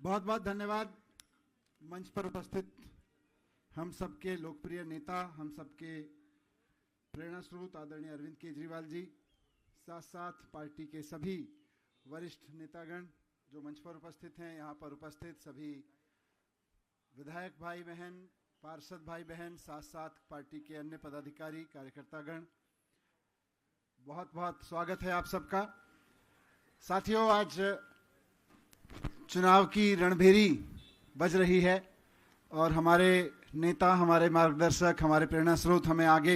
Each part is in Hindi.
बहुत बहुत धन्यवाद। मंच पर उपस्थित हम सबके लोकप्रिय नेता, हम सबके प्रेरणा स्रोत आदरणीय अरविंद केजरीवाल जी, साथ साथ पार्टी के सभी वरिष्ठ नेतागण जो मंच पर उपस्थित हैं, यहाँ पर उपस्थित सभी विधायक भाई बहन, पार्षद भाई बहन, साथ साथ पार्टी के अन्य पदाधिकारी कार्यकर्तागण, बहुत बहुत स्वागत है आप सबका। साथियों, आज चुनाव की रणभेरी बज रही है और हमारे नेता, हमारे मार्गदर्शक, हमारे प्रेरणा स्रोत हमें आगे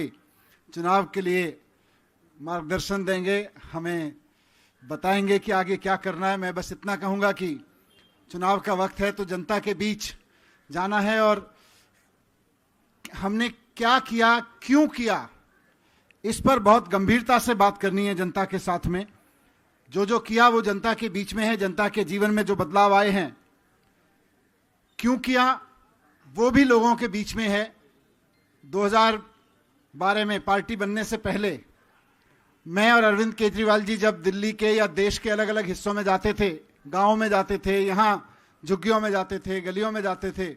चुनाव के लिए मार्गदर्शन देंगे, हमें बताएंगे कि आगे क्या करना है। मैं बस इतना कहूँगा कि चुनाव का वक्त है तो जनता के बीच जाना है और हमने क्या किया, क्यों किया, इस पर बहुत गंभीरता से बात करनी है जनता के साथ में। जो किया वो जनता के बीच में है, जनता के जीवन में जो बदलाव आए हैं, क्यों किया वो भी लोगों के बीच में है। 2012 में पार्टी बनने से पहले मैं और अरविंद केजरीवाल जी जब दिल्ली के या देश के अलग अलग हिस्सों में जाते थे, गांव में जाते थे, यहाँ झुग्गियों में जाते थे, गलियों में जाते थे,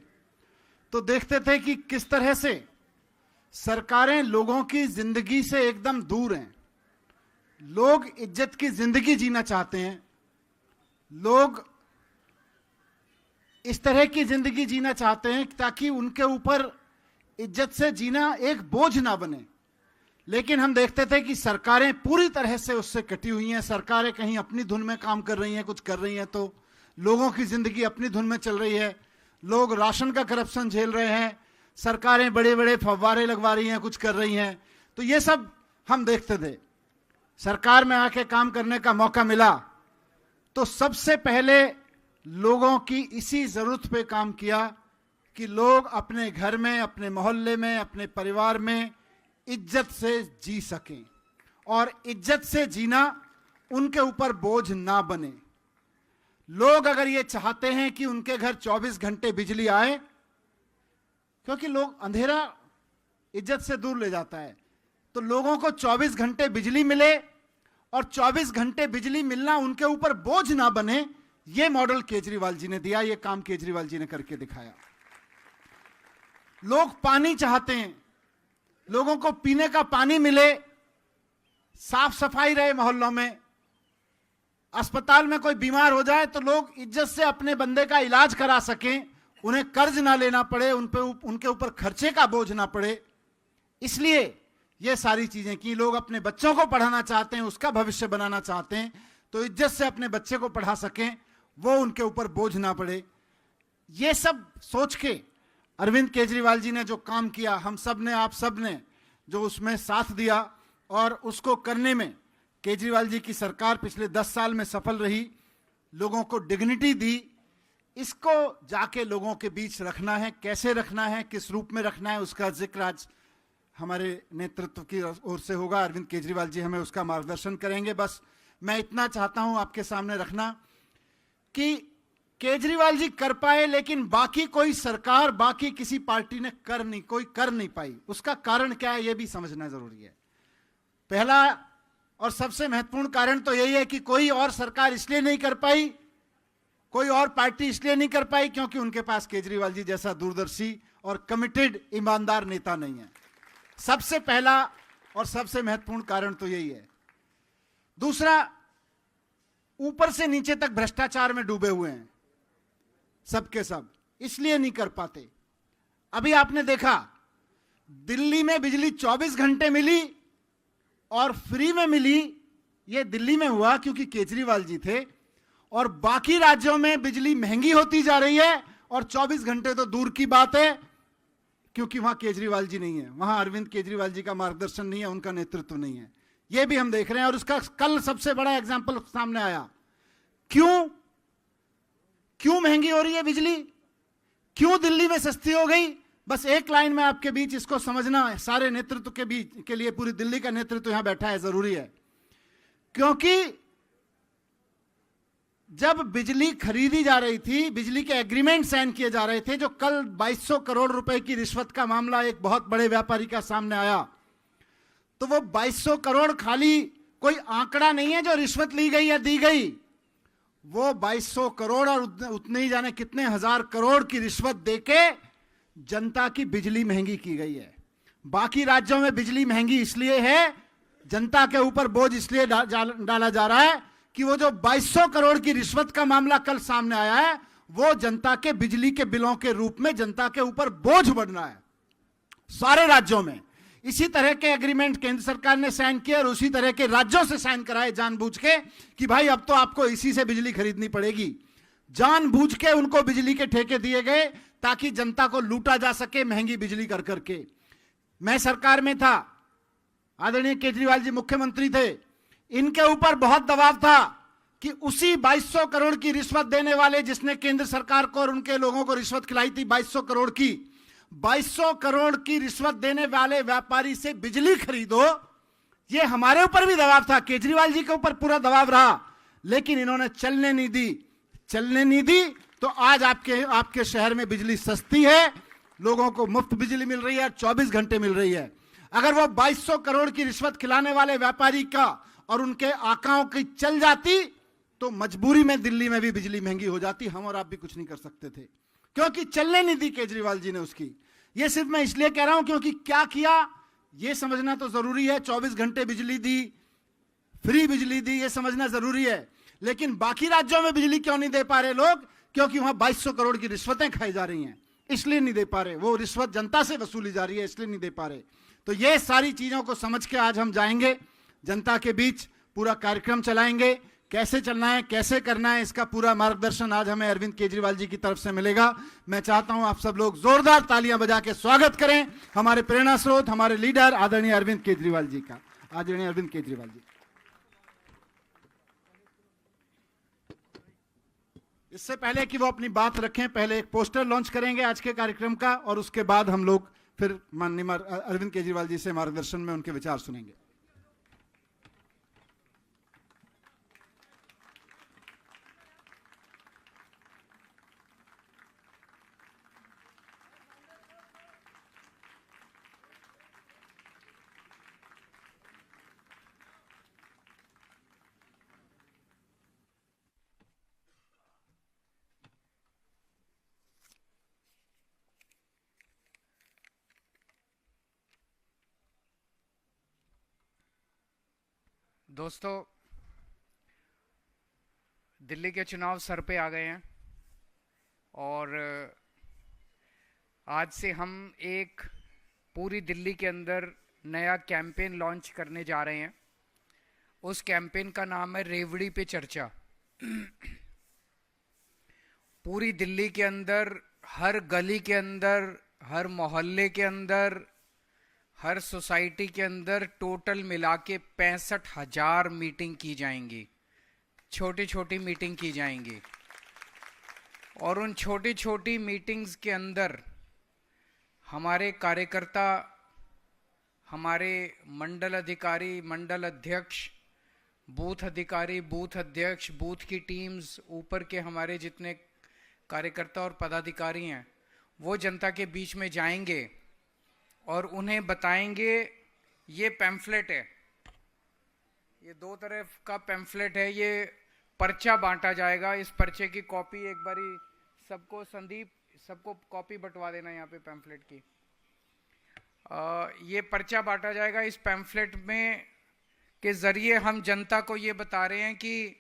तो देखते थे कि किस तरह से सरकारें लोगों की जिंदगी से एकदम दूर हैं। लोग इज्जत की जिंदगी जीना चाहते हैं, लोग इस तरह की जिंदगी जीना चाहते हैं ताकि उनके ऊपर इज्जत से जीना एक बोझ ना बने। लेकिन हम देखते थे कि सरकारें पूरी तरह से उससे कटी हुई हैं। सरकारें कहीं अपनी धुन में काम कर रही हैं, कुछ कर रही हैं, तो लोगों की जिंदगी अपनी धुन में चल रही है। लोग राशन का करप्शन झेल रहे हैं, सरकारें बड़े बड़े फव्वारे लगवा रही हैं, कुछ कर रही हैं। तो ये सब हम देखते थे। सरकार में आके काम करने का मौका मिला तो सबसे पहले लोगों की इसी जरूरत पे काम किया कि लोग अपने घर में, अपने मोहल्ले में, अपने परिवार में इज्जत से जी सकें और इज्जत से जीना उनके ऊपर बोझ ना बने। लोग अगर ये चाहते हैं कि उनके घर 24 घंटे बिजली आए, क्योंकि लोग अंधेरा इज्जत से दूर ले जाता है, तो लोगों को 24 घंटे बिजली मिले और 24 घंटे बिजली मिलना उनके ऊपर बोझ ना बने, ये मॉडल केजरीवाल जी ने दिया, ये काम केजरीवाल जी ने करके दिखाया। लोग पानी चाहते हैं, लोगों को पीने का पानी मिले, साफ सफाई रहे मोहल्लों में, अस्पताल में कोई बीमार हो जाए तो लोग इज्जत से अपने बंदे का इलाज करा सकें, उन्हें कर्ज ना लेना पड़े, उनके ऊपर खर्चे का बोझ ना पड़े। इसलिए ये सारी चीजें की। लोग अपने बच्चों को पढ़ाना चाहते हैं, उसका भविष्य बनाना चाहते हैं, तो इज्जत से अपने बच्चे को पढ़ा सकें, वो उनके ऊपर बोझ ना पड़े। ये सब सोच के अरविंद केजरीवाल जी ने जो काम किया, हम सब ने, आप सब ने जो उसमें साथ दिया और उसको करने में केजरीवाल जी की सरकार पिछले 10 साल में सफल रही, लोगों को डिग्निटी दी। इसको जाके लोगों के बीच रखना है, कैसे रखना है, किस रूप में रखना है, उसका जिक्र आज हमारे नेतृत्व की ओर से होगा। अरविंद केजरीवाल जी हमें उसका मार्गदर्शन करेंगे। बस मैं इतना चाहता हूं आपके सामने रखना कि केजरीवाल जी कर पाए, लेकिन बाकी कोई सरकार, बाकी किसी पार्टी ने कर नहीं पाई। उसका कारण क्या है, यह भी समझना जरूरी है। पहला और सबसे महत्वपूर्ण कारण तो यही है कि कोई और सरकार इसलिए नहीं कर पाई, कोई और पार्टी इसलिए नहीं कर पाई क्योंकि उनके पास केजरीवाल जी जैसा दूरदर्शी और कमिटेड ईमानदार नेता नहीं है। सबसे पहला और सबसे महत्वपूर्ण कारण तो यही है। दूसरा, ऊपर से नीचे तक भ्रष्टाचार में डूबे हुए हैं सबके सब, इसलिए नहीं कर पाते। अभी आपने देखा दिल्ली में बिजली 24 घंटे मिली और फ्री में मिली। यह दिल्ली में हुआ क्योंकि केजरीवाल जी थे, और बाकी राज्यों में बिजली महंगी होती जा रही है और 24 घंटे तो दूर की बात है क्योंकि वहां केजरीवाल जी नहीं है, वहां अरविंद केजरीवाल जी का मार्गदर्शन नहीं है, उनका नेतृत्व नहीं है। यह भी हम देख रहे हैं और उसका कल सबसे बड़ा एग्जाम्पल सामने आया। क्यों महंगी हो रही है बिजली, क्यों दिल्ली में सस्ती हो गई? बस एक लाइन में आपके बीच इसको समझना है, सारे नेतृत्व के बीच के लिए पूरी दिल्ली का नेतृत्व यहां बैठा है, जरूरी है। क्योंकि जब बिजली खरीदी जा रही थी, बिजली के एग्रीमेंट साइन किए जा रहे थे, जो कल 2200 करोड़ रुपए की रिश्वत का मामला एक बहुत बड़े व्यापारी का सामने आया, तो वो 2200 करोड़ खाली कोई आंकड़ा नहीं है जो रिश्वत ली गई या दी गई, वो 2200 करोड़ और उतने ही जाने कितने हजार करोड़ की रिश्वत देके जनता की बिजली महंगी की गई है। बाकी राज्यों में बिजली महंगी इसलिए है, जनता के ऊपर बोझ इसलिए डाला जा रहा है कि वो जो 2200 करोड़ की रिश्वत का मामला कल सामने आया है, वो जनता के बिजली के बिलों के रूप में जनता के ऊपर बोझ बढ़ना है सारे राज्यों में। इसी तरह के एग्रीमेंट केंद्र सरकार ने साइन किया और उसी तरह के राज्यों से साइन कराए जानबूझ के कि भाई अब तो आपको इसी से बिजली खरीदनी पड़ेगी। जानबूझ के उनको बिजली के ठेके दिए गए ताकि जनता को लूटा जा सके महंगी बिजली कर करके। मैं सरकार में था, आदरणीय केजरीवाल जी मुख्यमंत्री थे, इनके ऊपर बहुत दबाव था कि उसी 2200 करोड़ की रिश्वत देने वाले, जिसने केंद्र सरकार को और उनके लोगों को रिश्वत खिलाई थी 2200 करोड़ की, 2200 करोड़ की रिश्वत देने वाले व्यापारी से बिजली खरीदो। ये हमारे ऊपर भी दबाव था, केजरीवाल जी के ऊपर पूरा दबाव रहा, लेकिन इन्होंने चलने नहीं दी। तो आज आपके शहर में बिजली सस्ती है, लोगों को मुफ्त बिजली मिल रही है, 24 घंटे मिल रही है। अगर वो 2200 करोड़ की रिश्वत खिलाने वाले व्यापारी का और उनके आकाओं की चल जाती तो मजबूरी में दिल्ली में भी बिजली महंगी हो जाती, हम और आप भी कुछ नहीं कर सकते थे, क्योंकि चलने नहीं दी केजरीवाल जी ने उसकी। ये सिर्फ मैं इसलिए कह रहा हूं क्योंकि क्या किया ये समझना तो जरूरी है। 24 घंटे बिजली दी, फ्री बिजली दी, ये समझना जरूरी है, लेकिन बाकी राज्यों में बिजली क्यों नहीं दे पा रहे लोग? क्योंकि वहां 2200 करोड़ की रिश्वतें खाई जा रही हैं, इसलिए नहीं दे पा रहे। वो रिश्वत जनता से वसूली जा रही है, इसलिए नहीं दे पा रहे। तो ये सारी चीजों को समझ के आज हम जाएंगे जनता के बीच, पूरा कार्यक्रम चलाएंगे। कैसे चलना है, कैसे करना है, इसका पूरा मार्गदर्शन आज हमें अरविंद केजरीवाल जी की तरफ से मिलेगा। मैं चाहता हूं आप सब लोग जोरदार तालियां बजा के स्वागत करें हमारे प्रेरणा स्रोत, हमारे लीडर आदरणीय अरविंद केजरीवाल जी का। आदरणीय अरविंद केजरीवाल जी, इससे पहले कि वो अपनी बात रखें, पहले एक पोस्टर लॉन्च करेंगे आज के कार्यक्रम का, और उसके बाद हम लोग फिर माननीय अरविंद केजरीवाल जी से मार्गदर्शन में उनके विचार सुनेंगे। दोस्तों, दिल्ली के चुनाव सर पे आ गए हैं और आज से हम एक पूरी दिल्ली के अंदर नया कैंपेन लॉन्च करने जा रहे हैं। उस कैंपेन का नाम है रेवड़ी पे चर्चा। पूरी दिल्ली के अंदर, हर गली के अंदर, हर मोहल्ले के अंदर, हर सोसाइटी के अंदर टोटल मिला के 65,000 मीटिंग की जाएंगी, छोटी छोटी मीटिंग की जाएंगी। और उन छोटी छोटी मीटिंग्स के अंदर हमारे कार्यकर्ता, हमारे मंडल अधिकारी, मंडल अध्यक्ष, बूथ अधिकारी, बूथ अध्यक्ष, बूथ की टीम्स, ऊपर के हमारे जितने कार्यकर्ता और पदाधिकारी हैं, वो जनता के बीच में जाएंगे और उन्हें बताएंगे। ये पैम्फलेट है, ये 2 तरफ का पैम्फलेट है, ये पर्चा बांटा जाएगा। इस पर्चे की कॉपी एक बारी सबको, संदीप सबको कॉपी बंटवा देना यहाँ पे पैम्फलेट की। ये पर्चा बांटा जाएगा। इस पैम्फलेट में के जरिए हम जनता को ये बता रहे हैं कि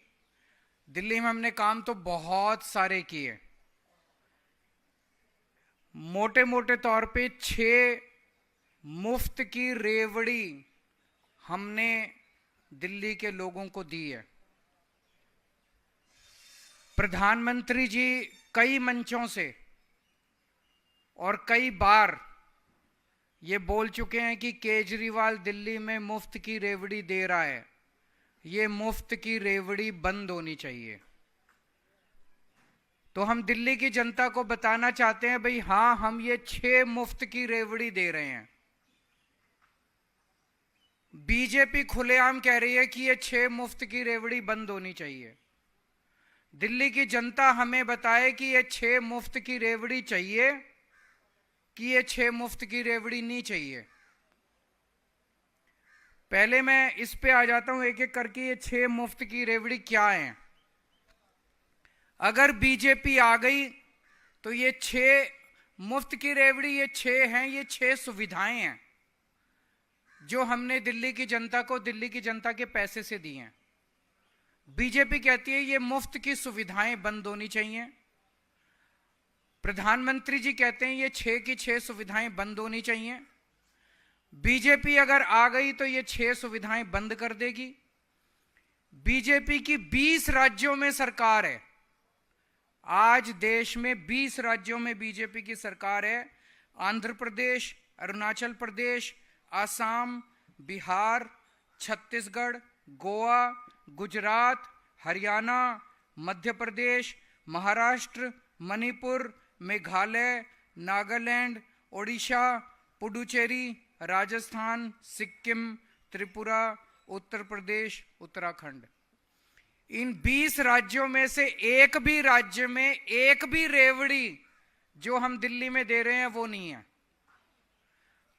दिल्ली में हमने काम तो बहुत सारे किए। मोटे मोटे तौर पे 6 मुफ्त की रेवड़ी हमने दिल्ली के लोगों को दी है। प्रधानमंत्री जी कई मंचों से और कई बार ये बोल चुके हैं कि केजरीवाल दिल्ली में मुफ्त की रेवड़ी दे रहा है। ये मुफ्त की रेवड़ी बंद होनी चाहिए। तो हम दिल्ली की जनता को बताना चाहते हैं, भाई हाँ, हम ये 6 मुफ्त की रेवड़ी दे रहे हैं। बीजेपी खुलेआम कह रही है कि ये 6 मुफ्त की रेवड़ी बंद होनी चाहिए। दिल्ली की जनता हमें बताए कि ये 6 मुफ्त की रेवड़ी चाहिए कि ये 6 मुफ्त की रेवड़ी नहीं चाहिए। पहले मैं इस पे आ जाता हूं एक एक करके। ये 6 मुफ्त की रेवड़ी क्या है? अगर बीजेपी आ गई तो ये 6 मुफ्त की रेवड़ी, ये 6 हैं, ये 6 सुविधाएं हैं जो हमने दिल्ली की जनता को दिल्ली की जनता के पैसे से दी हैं। बीजेपी कहती है ये मुफ्त की सुविधाएं बंद होनी चाहिए। प्रधानमंत्री जी कहते हैं ये 6 की 6 सुविधाएं बंद होनी चाहिए। बीजेपी अगर आ गई तो ये 6 सुविधाएं बंद कर देगी। बीजेपी की 20 राज्यों में सरकार है। आज देश में 20 राज्यों में बीजेपी की सरकार है। आंध्र प्रदेश, अरुणाचल प्रदेश, आसाम, बिहार, छत्तीसगढ़, गोवा, गुजरात, हरियाणा, मध्य प्रदेश, महाराष्ट्र, मणिपुर, मेघालय, नागालैंड, ओडिशा, पुडुचेरी, राजस्थान, सिक्किम, त्रिपुरा, उत्तर प्रदेश, उत्तराखंड। इन 20 राज्यों में से एक भी राज्य में एक भी रेवड़ी जो हम दिल्ली में दे रहे हैं वो नहीं है।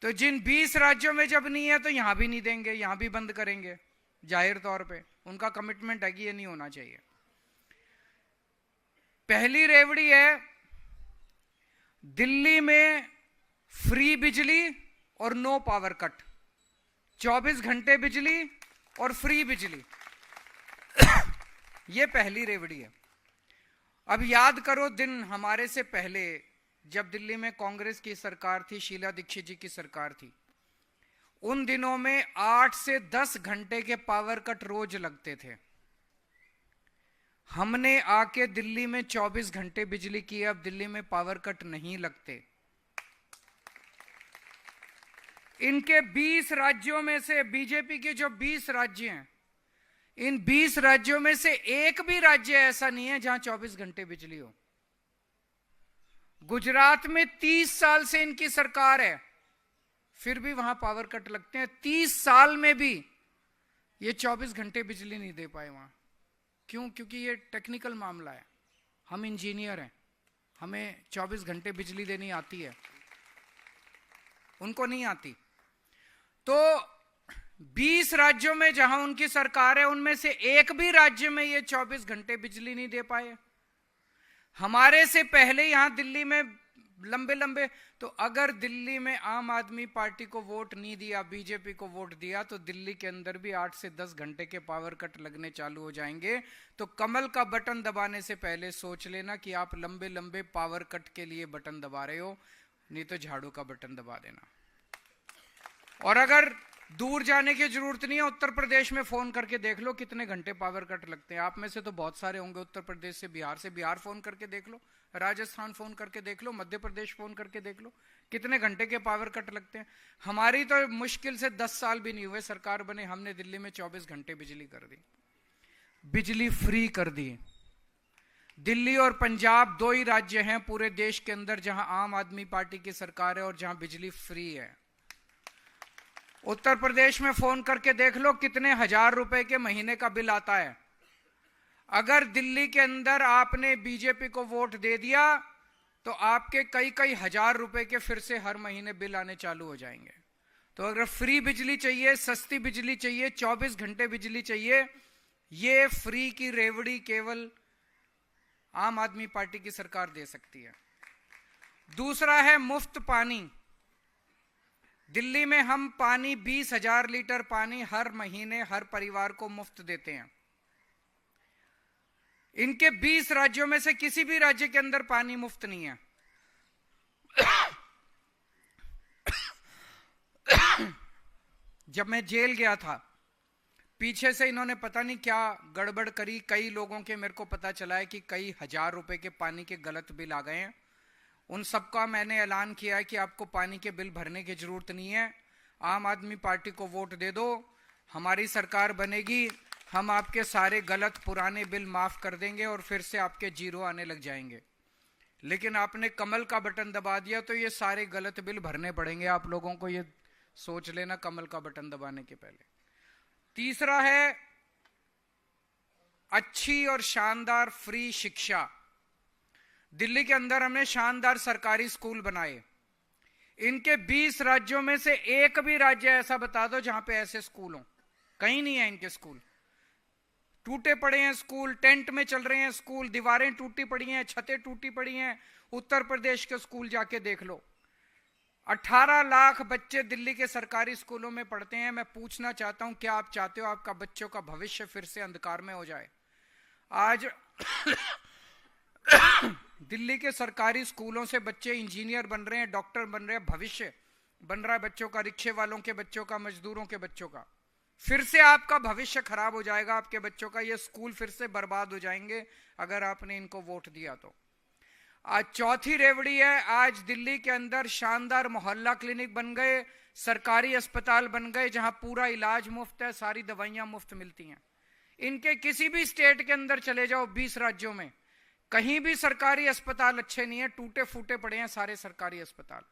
तो जिन 20 राज्यों में जब नहीं है तो यहां भी नहीं देंगे, यहां भी बंद करेंगे। जाहिर तौर पे उनका कमिटमेंट है कि ये नहीं होना चाहिए। पहली रेवड़ी है दिल्ली में फ्री बिजली और नो पावर कट, 24 घंटे बिजली और फ्री बिजली। ये पहली रेवड़ी है। अब याद करो दिन हमारे से पहले जब दिल्ली में कांग्रेस की सरकार थी, शीला दीक्षित जी की सरकार थी, उन दिनों में 8 से 10 घंटे के पावर कट रोज लगते थे। हमने आके दिल्ली में 24 घंटे बिजली की। अब दिल्ली में पावर कट नहीं लगते। इनके 20 राज्यों में से बीजेपी के जो 20 राज्य हैं, इन 20 राज्यों में से एक भी राज्य ऐसा नहीं है जहां 24 घंटे बिजली हो। गुजरात में 30 साल से इनकी सरकार है, फिर भी वहां पावर कट लगते हैं। 30 साल में भी ये 24 घंटे बिजली नहीं दे पाए वहां। क्यों? क्योंकि ये टेक्निकल मामला है। हम इंजीनियर हैं, हमें 24 घंटे बिजली देनी आती है, उनको नहीं आती। तो 20 राज्यों में जहां उनकी सरकार है उनमें से एक भी राज्य में ये 24 घंटे बिजली नहीं दे पाए। हमारे से पहले यहां दिल्ली में लंबे लंबे, तो अगर दिल्ली में आम आदमी पार्टी को वोट नहीं दिया, बीजेपी को वोट दिया, तो दिल्ली के अंदर भी 8 से 10 घंटे के पावर कट लगने चालू हो जाएंगे। तो कमल का बटन दबाने से पहले सोच लेना कि आप लंबे लंबे पावर कट के लिए बटन दबा रहे हो, नहीं तो झाड़ू का बटन दबा देना। और अगर दूर जाने की जरूरत नहीं है, उत्तर प्रदेश में फोन करके देख लो कितने घंटे पावर कट लगते हैं। आप में से तो बहुत सारे होंगे उत्तर प्रदेश से, बिहार फोन करके देख लो, राजस्थान फोन करके देख लो, मध्य प्रदेश फोन करके देख लो कितने घंटे के पावर कट लगते हैं। हमारी तो मुश्किल से 10 साल भी नहीं हुए सरकार बने, हमने दिल्ली में 24 घंटे बिजली कर दी, बिजली फ्री कर दी। दिल्ली और पंजाब 2 ही राज्य हैं पूरे देश के अंदर जहां आम आदमी पार्टी की सरकार है और जहां बिजली फ्री है। उत्तर प्रदेश में फोन करके देख लो कितने हजार रुपए के महीने का बिल आता है। अगर दिल्ली के अंदर आपने बीजेपी को वोट दे दिया तो आपके कई कई हजार रुपए के फिर से हर महीने बिल आने चालू हो जाएंगे। तो अगर फ्री बिजली चाहिए, सस्ती बिजली चाहिए, 24 घंटे बिजली चाहिए, ये फ्री की रेवड़ी केवल आम आदमी पार्टी की सरकार दे सकती है। दूसरा है मुफ्त पानी। दिल्ली में हम पानी 20,000 लीटर पानी हर महीने हर परिवार को मुफ्त देते हैं। इनके 20 राज्यों में से किसी भी राज्य के अंदर पानी मुफ्त नहीं है। जब मैं जेल गया था, पीछे से इन्होंने पता नहीं क्या गड़बड़ करी, कई लोगों के मेरे को पता चला है कि कई हजार रुपए के पानी के गलत बिल आ गए हैं। उन सबका मैंने ऐलान किया है कि आपको पानी के बिल भरने की जरूरत नहीं है, आम आदमी पार्टी को वोट दे दो, हमारी सरकार बनेगी, हम आपके सारे गलत पुराने बिल माफ कर देंगे और फिर से आपके जीरो आने लग जाएंगे। लेकिन आपने कमल का बटन दबा दिया तो ये सारे गलत बिल भरने पड़ेंगे आप लोगों को, ये सोच लेना कमल का बटन दबाने के पहले। तीसरा है अच्छी और शानदार फ्री शिक्षा। दिल्ली के अंदर हमने शानदार सरकारी स्कूल बनाए। इनके 20 राज्यों में से एक भी राज्य ऐसा बता दो जहां पे ऐसे स्कूल हो। कहीं नहीं है इनके स्कूल। टूटे पड़े हैं स्कूल, टेंट में चल रहे हैं स्कूल, दीवारें टूटी पड़ी हैं, छतें टूटी पड़ी हैं। उत्तर प्रदेश के स्कूल जाके देख लो। 18 लाख बच्चे दिल्ली के सरकारी स्कूलों में पढ़ते हैं। मैं पूछना चाहता हूं, क्या आप चाहते हो आपका बच्चों का भविष्य फिर से अंधकार में हो जाए? आज दिल्ली के सरकारी स्कूलों से बच्चे इंजीनियर बन रहे हैं, डॉक्टर बन रहे हैं, भविष्य बन रहा है बच्चों का, रिक्शे वालों के बच्चों का, मजदूरों के बच्चों का। फिर से आपका भविष्य खराब हो जाएगा, आपके बच्चों का। ये स्कूल फिर से बर्बाद हो जाएंगे अगर आपने इनको वोट दिया तो। आज चौथी रेवड़ी है। आज दिल्ली के अंदर शानदार मोहल्ला क्लिनिक बन गए, सरकारी अस्पताल बन गए, जहां पूरा इलाज मुफ्त है, सारी दवाइयां मुफ्त मिलती हैं। इनके किसी भी स्टेट के अंदर चले जाओ, 20 राज्यों में, कहीं भी सरकारी अस्पताल अच्छे नहीं है, टूटे फूटे पड़े हैं सारे सरकारी अस्पताल।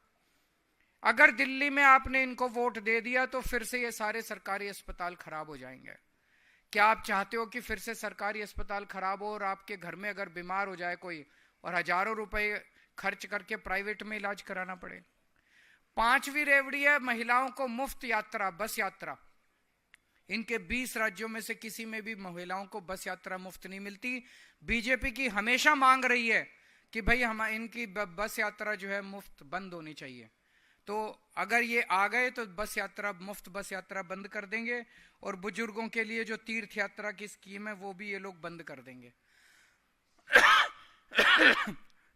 अगर दिल्ली में आपने इनको वोट दे दिया तो फिर से ये सारे सरकारी अस्पताल खराब हो जाएंगे। क्या आप चाहते हो कि फिर से सरकारी अस्पताल खराब हो और आपके घर में अगर बीमार हो जाए कोई और हजारों रुपए खर्च करके प्राइवेट में इलाज कराना पड़े? 5वीं रेवड़ी है महिलाओं को मुफ्त यात्रा, बस यात्रा। इनके 20 राज्यों में से किसी में भी महिलाओं को बस यात्रा मुफ्त नहीं मिलती। बीजेपी की हमेशा मांग रही है कि भाई हम इनकी बस यात्रा जो है मुफ्त बंद होनी चाहिए। तो अगर ये आ गए तो बस यात्रा, मुफ्त बस यात्रा बंद कर देंगे, और बुजुर्गों के लिए जो तीर्थ यात्रा की स्कीम है वो भी ये लोग बंद कर देंगे।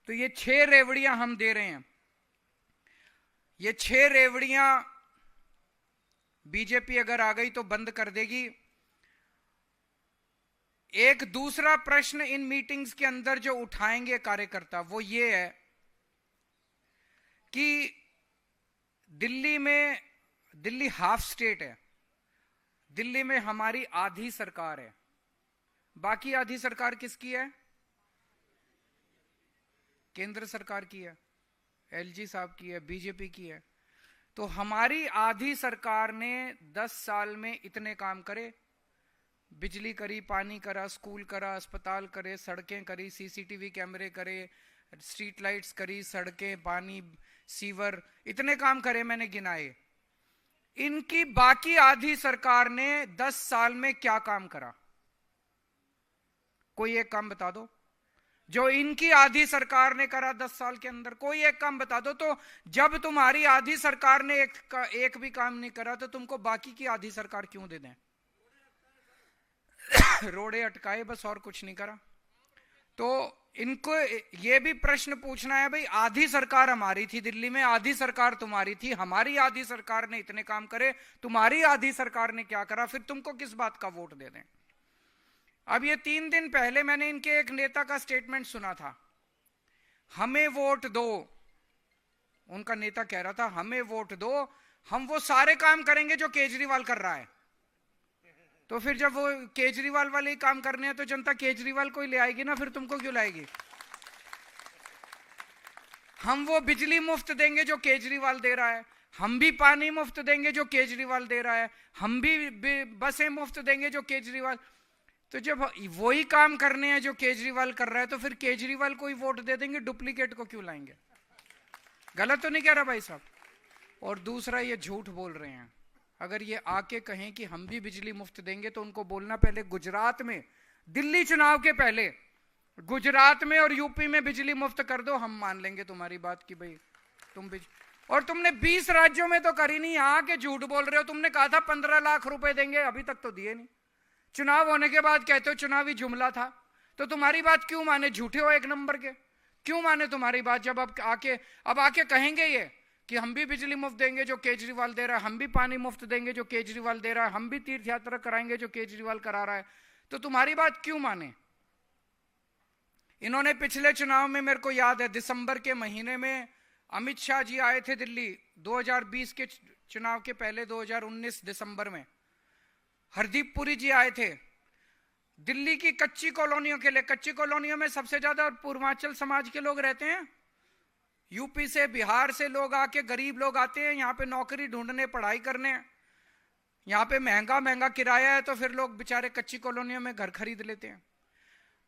तो ये 6 रेवड़ियां हम दे रहे हैं। ये 6 रेवड़ियां बीजेपी अगर आ गई तो बंद कर देगी। एक दूसरा प्रश्न इन मीटिंग्स के अंदर जो उठाएंगे कार्यकर्ता वो ये है कि दिल्ली हाफ स्टेट है, दिल्ली में हमारी आधी सरकार है, बाकी आधी सरकार किसकी है? केंद्र सरकार की है, एलजी साहब की है, बीजेपी की है। तो हमारी आधी सरकार ने 10 साल में इतने काम करे, बिजली करी, पानी करा, स्कूल करा, अस्पताल करे, सड़कें करी, सीसीटीवी कैमरे करे, स्ट्रीट लाइट्स करी, सड़कें, पानी, सीवर, इतने काम करे, मैंने गिनाए। इनकी बाकी आधी सरकार ने 10 साल में क्या काम करा? कोई एक काम बता दो जो इनकी आधी सरकार ने करा 10 साल के अंदर। कोई एक काम बता दो। तो जब तुम्हारी आधी सरकार ने एक भी काम नहीं करा तो तुमको बाकी की आधी सरकार क्यों दे दें? रोड़े अटकाए बस, और कुछ नहीं करा। तो इनको ये भी प्रश्न पूछना है, भाई आधी सरकार हमारी थी दिल्ली में, आधी सरकार तुम्हारी थी, हमारी आधी सरकार ने इतने काम करे, तुम्हारी आधी सरकार ने क्या करा? फिर तुमको किस बात का वोट दे दें? अब ये 3 दिन पहले मैंने इनके एक नेता का स्टेटमेंट सुना था, हमें वोट दो। उनका नेता कह रहा था हमें वोट दो, हम वो सारे काम करेंगे जो केजरीवाल कर रहा है। तो फिर जब वो केजरीवाल वाले ही काम करने हैं तो जनता केजरीवाल को ही ले आएगी ना, फिर तुमको क्यों लाएगी? हम वो बिजली मुफ्त देंगे जो केजरीवाल दे रहा है, हम भी पानी मुफ्त देंगे जो केजरीवाल दे रहा है, हम भी बसें मुफ्त देंगे जो केजरीवाल। तो जब वही काम करने हैं जो केजरीवाल कर रहा है तो फिर केजरीवाल को ही वोट दे देंगे, डुप्लीकेट को क्यों लाएंगे? गलत तो नहीं कह रहा भाई साहब? और दूसरा, ये झूठ बोल रहे हैं। अगर ये आके कहें कि हम भी बिजली मुफ्त देंगे तो उनको बोलना पहले गुजरात में, दिल्ली चुनाव के पहले गुजरात में और यूपी में बिजली मुफ्त कर दो, हम मान लेंगे तुम्हारी बात कि भाई तुम और तुमने 20 राज्यों में तो करी नहीं, यहाँ के झूठ बोल रहे हो। तुमने कहा था 15 लाख रुपए देंगे, अभी तक तो दिए नहीं। चुनाव होने के बाद कहते हो चुनावी जुमला था। तो तुम्हारी बात क्यों माने? झूठे हो एक नंबर के, क्यों माने तुम्हारी बात? जब अब आके कहेंगे ये कि हम भी बिजली मुफ्त देंगे जो केजरीवाल दे रहा है, हम भी पानी मुफ्त देंगे जो केजरीवाल दे रहा है, हम भी तीर्थ यात्रा कराएंगे जो केजरीवाल करा रहा है, तो तुम्हारी बात क्यों माने? इन्होंने पिछले चुनाव में, मेरे को याद है, दिसंबर के महीने में अमित शाह जी आए थे दिल्ली, 2020 के चुनाव के पहले 2019 दिसंबर में हरदीप पुरी जी आए थे दिल्ली की कच्ची कॉलोनियों के लिए। कच्ची कॉलोनियों में सबसे ज्यादा पूर्वांचल समाज के लोग रहते हैं, यूपी से, बिहार से लोग आके, गरीब लोग आते हैं यहाँ पे नौकरी ढूंढने, पढ़ाई करने। यहाँ पे महंगा महंगा किराया है तो फिर लोग बेचारे कच्ची कॉलोनियों में घर खरीद लेते हैं।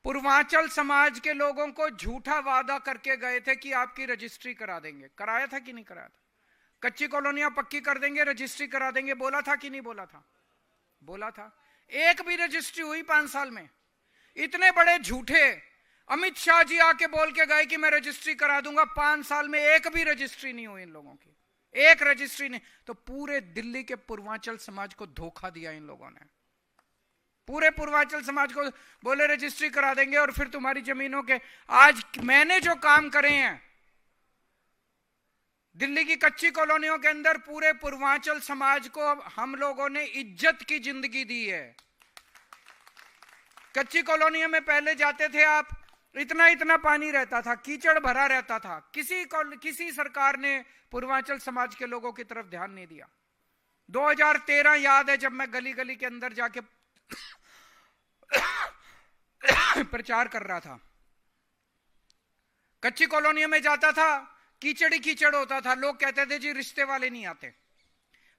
पूर्वांचल समाज के लोगों को झूठा वादा करके गए थे कि आपकी रजिस्ट्री करा देंगे। कराया था कि नहीं कराया था? कच्ची कॉलोनियां पक्की कर देंगे, रजिस्ट्री करा देंगे, बोला था कि नहीं बोला था? बोला था। एक भी रजिस्ट्री हुई 5 साल में? इतने बड़े झूठे अमित शाह जी आके बोल के गए कि मैं रजिस्ट्री करा दूंगा, 5 साल में एक भी रजिस्ट्री नहीं हुई इन लोगों की, एक रजिस्ट्री नहीं। तो पूरे दिल्ली के पूर्वांचल समाज को धोखा दिया इन लोगों ने। पूरे पूर्वांचल समाज को बोले रजिस्ट्री करा देंगे और फिर तुम्हारी जमीनों के, आज मैंने जो काम करे हैं दिल्ली की कच्ची कॉलोनियों के अंदर, पूरे पूर्वांचल समाज को हम लोगों ने इज्जत की जिंदगी दी है। कच्ची कॉलोनियों में पहले जाते थे आप, इतना इतना पानी रहता था, कीचड़ भरा रहता था, किसी सरकार ने पूर्वांचल समाज के लोगों की तरफ ध्यान नहीं दिया। 2013 याद है जब मैं गली गली के अंदर जाके प्रचार कर रहा था, कच्ची कॉलोनियों में जाता था, कीचड़ ही कीचड़ होता था, लोग कहते थे जी रिश्ते वाले नहीं आते।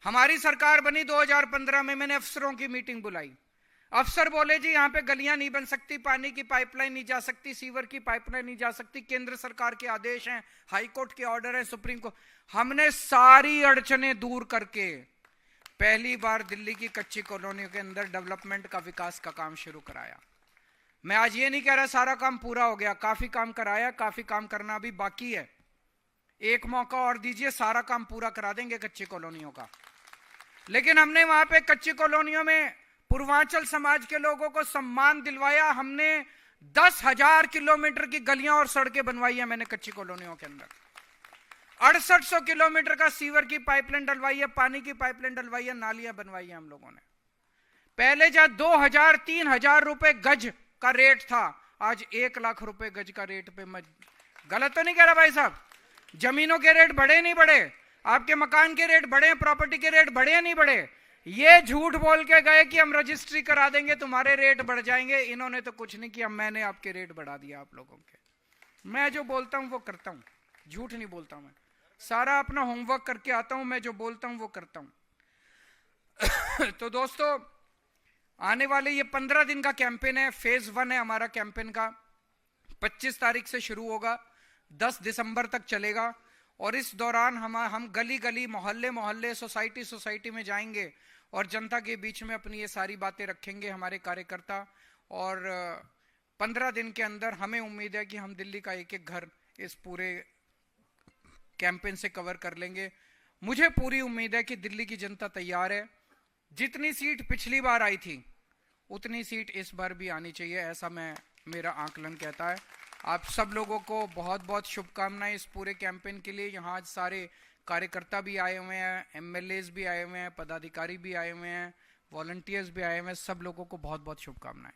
हमारी सरकार बनी 2015 में, मैंने अफसरों की मीटिंग बुलाई, अफसर बोले जी यहां पे गलियां नहीं बन सकती, पानी की पाइपलाइन नहीं जा सकती, सीवर की पाइपलाइन नहीं जा सकती, केंद्र सरकार के आदेश हैं, हाईकोर्ट के ऑर्डर है, सुप्रीम कोर्ट। हमने सारी अड़चने दूर करके पहली बार दिल्ली की कच्ची कॉलोनियों के अंदर डेवलपमेंट का, विकास का काम शुरू कराया। मैं आज ये नहीं कह रहा सारा काम पूरा हो गया, काफी काम कराया, काफी काम करना अभी बाकी है। एक मौका और दीजिए, सारा काम पूरा करा देंगे कच्ची कॉलोनियों का। लेकिन हमने वहां पे कच्ची कॉलोनियों में पूर्वांचल समाज के लोगों को सम्मान दिलवाया। हमने 10,000 किलोमीटर की गलियां और सड़कें बनवाई है मैंने कच्ची कॉलोनियों के अंदर। 6800 किलोमीटर का सीवर की पाइपलाइन डलवाई है, पानी की पाइपलाइन डलवाई है, नालियां बनवाई है हम लोगों ने। पहले जहां 2,000-3,000 रुपए गज का रेट था, आज 1 लाख रुपए गज का रेट पे। मैं गलत तो नहीं कह रहा भाई साहब? जमीनों के रेट बढ़े नहीं बढ़े? आपके मकान के रेट बढ़े, प्रॉपर्टी के रेट बढ़े नहीं बढ़े? ये झूठ बोल के गए कि हम रजिस्ट्री करा देंगे, तुम्हारे रेट बढ़ जाएंगे। इन्होंने तो कुछ नहीं किया, मैंने आपके रेट बढ़ा दिया आप लोगों के। मैं जो बोलता हूं वो करता हूं, झूठ नहीं बोलता मैं, सारा अपना होमवर्क करके आता हूं, मैं जो बोलता हूं वो करता हूं। तो दोस्तों, आने वाले ये 15 दिन का कैंपेन है, फेज 1 है हमारा कैंपेन का। 25 तारीख से शुरू होगा, 10 दिसंबर तक चलेगा। और इस दौरान हम गली गली, मोहल्ले मोहल्ले, सोसाइटी सोसाइटी में जाएंगे और जनता के बीच में अपनी ये सारी बातें रखेंगे हमारे कार्यकर्ता। और 15 दिन के अंदर हमें उम्मीद है कि हम दिल्ली का एक एक घर इस पूरे कैंपेन से कवर कर लेंगे। मुझे पूरी उम्मीद है कि दिल्ली की जनता तैयार है। जितनी सीट पिछली बार आई थी उतनी सीट इस बार भी आनी चाहिए, ऐसा मेरा आकलन कहता है। आप सब लोगों को बहुत बहुत शुभकामनाएं इस पूरे कैंपेन के लिए। यहाँ आज सारे कार्यकर्ता भी आए हुए हैं, एमएलएज भी आए हुए हैं, पदाधिकारी भी आए हुए हैं, वॉलंटियर्स भी आए हुए हैं। सब लोगों को बहुत बहुत शुभकामनाएं।